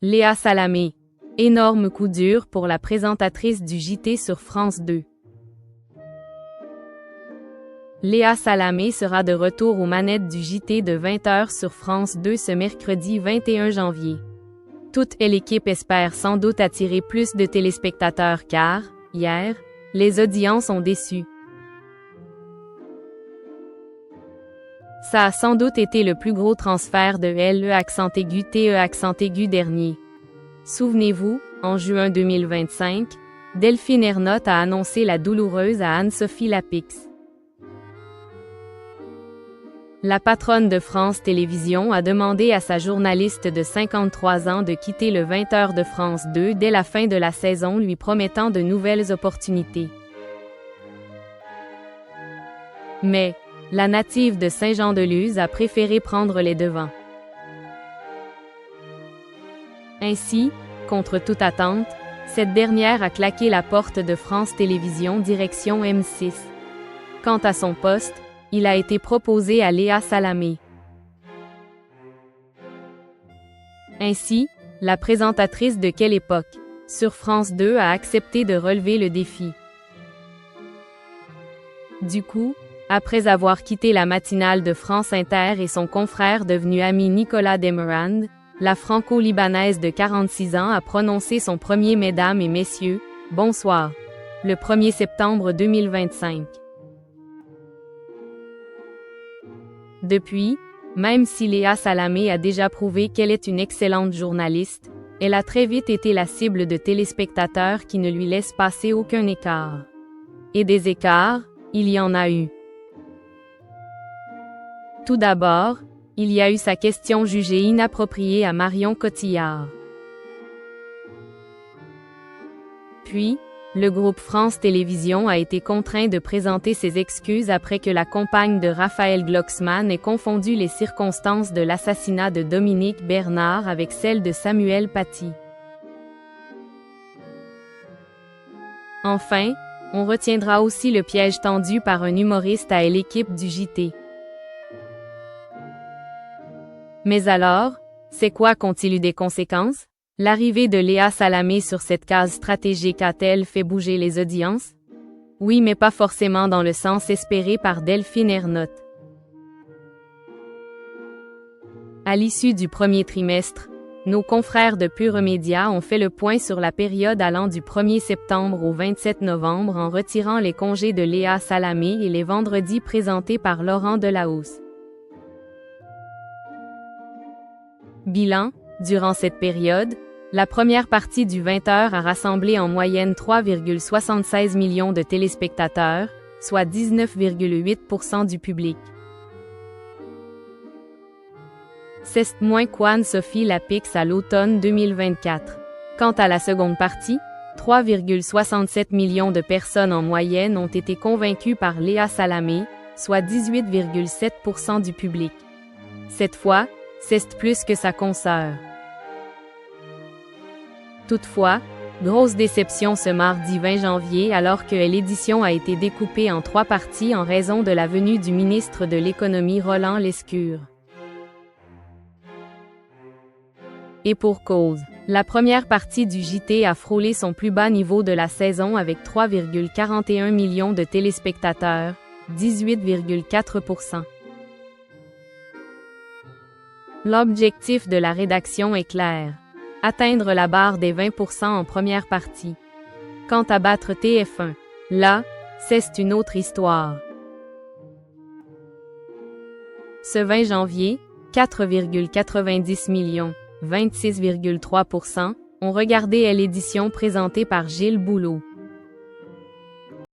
Léa Salamé. Énorme coup dur pour la présentatrice du JT sur France 2. Léa Salamé sera de retour aux manettes du JT de 20h sur France 2 ce mercredi 21 janvier. Toute l'équipe espère sans doute attirer plus de téléspectateurs car, hier, les audiences ont déçu. Ça a sans doute été le plus gros transfert de LE-TE dernier. Souvenez-vous, en juin 2025, Delphine Ernotte a annoncé la douloureuse à Anne-Sophie Lapix. La patronne de France Télévisions a demandé à sa journaliste de 53 ans de quitter le 20h de France 2 dès la fin de la saison, lui promettant de nouvelles opportunités. Mais, la native de Saint-Jean-de-Luz a préféré prendre les devants. Ainsi, contre toute attente, cette dernière a claqué la porte de France Télévisions direction M6. Quant à son poste, il a été proposé à Léa Salamé. Ainsi, la présentatrice de Quelle époque, sur France 2 a accepté de relever le défi. Du coup, après avoir quitté la matinale de France Inter et son confrère devenu ami Nicolas Demorand, la franco-libanaise de 46 ans a prononcé son premier Mesdames et Messieurs, bonsoir, le 1er septembre 2025. Depuis, même si Léa Salamé a déjà prouvé qu'elle est une excellente journaliste, elle a très vite été la cible de téléspectateurs qui ne lui laissent passer aucun écart. Et des écarts, il y en a eu. Tout d'abord, il y a eu sa question jugée inappropriée à Marion Cotillard. Puis, le groupe France Télévisions a été contraint de présenter ses excuses après que la compagne de Raphaël Glucksmann ait confondu les circonstances de l'assassinat de Dominique Bernard avec celles de Samuel Paty. Enfin, on retiendra aussi le piège tendu par un humoriste à l'équipe du JT. Mais alors, c'est quoi qu'ont-ils eu des conséquences? L'arrivée de Léa Salamé sur cette case stratégique a-t-elle fait bouger les audiences? Oui, mais pas forcément dans le sens espéré par Delphine Ernotte. À l'issue du premier trimestre, nos confrères de Pure Média ont fait le point sur la période allant du 1er septembre au 27 novembre en retirant les congés de Léa Salamé et les vendredis présentés par Laurent Delahousse. Bilan, durant cette période, la première partie du 20h a rassemblé en moyenne 3,76 millions de téléspectateurs, soit 19,8% du public. C'est moins qu'Anne-Sophie Lapix à l'automne 2024. Quant à la seconde partie, 3,67 millions de personnes en moyenne ont été convaincues par Léa Salamé, soit 18,7% du public. Cette fois, c'est plus que sa consoeur. Toutefois, grosse déception ce mardi 20 janvier alors que l'édition a été découpée en 3 parties en raison de la venue du ministre de l'Économie Roland Lescure. Et pour cause, la première partie du JT a frôlé son plus bas niveau de la saison avec 3,41 millions de téléspectateurs, 18,4%. L'objectif de la rédaction est clair. Atteindre la barre des 20% en première partie. Quant à battre TF1, là, c'est une autre histoire. Ce 20 janvier, 4,90 millions, 26,3%, ont regardé l'édition présentée par Gilles Boulot.